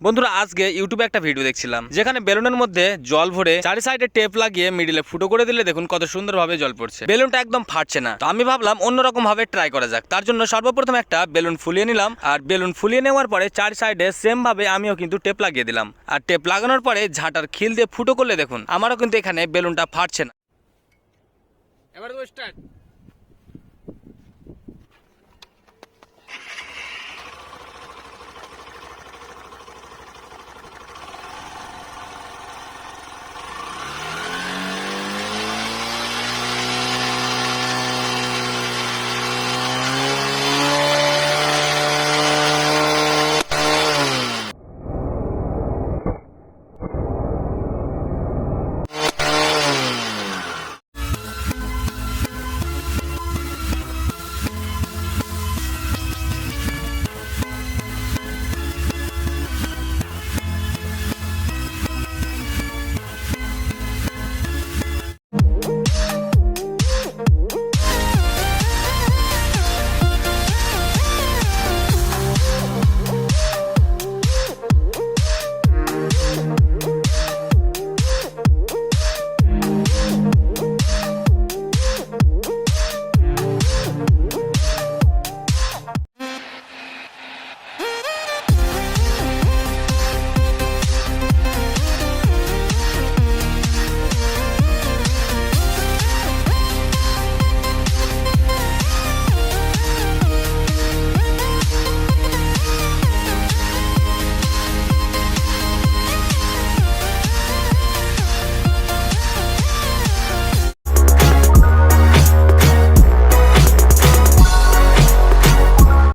বন্ধুরা আজকে ইউটিউবে একটা ভিডিও দেখছিলাম যেখানে বেলুনের মধ্যে জল ভরে চারি সাইডে টেপ লাগিয়ে মিডিলে ফুটো করে দিলে দেখুন কত সুন্দরভাবে জল পড়ছে। বেলুনটা একদম ফাটছে না। তো আমি ভাবলাম অন্যরকম ভাবে ট্রাই করা যাক। তার জন্য সর্বপ্রথম একটা বেলুন ফুলিয়ে নিলাম, আর বেলুন ফুলিয়ে নেওয়ার পরে চারি সাইডে সেম ভাবে আমিও কিন্তু টেপ লাগিয়ে দিলাম। আর টেপ লাগানোর পরে ঝাঁটার খিল দিয়ে ফুটো করলে দেখুন আমারও কিন্তু এখানে বেলুনটা ফাটছে না। এবার স্টার্ট।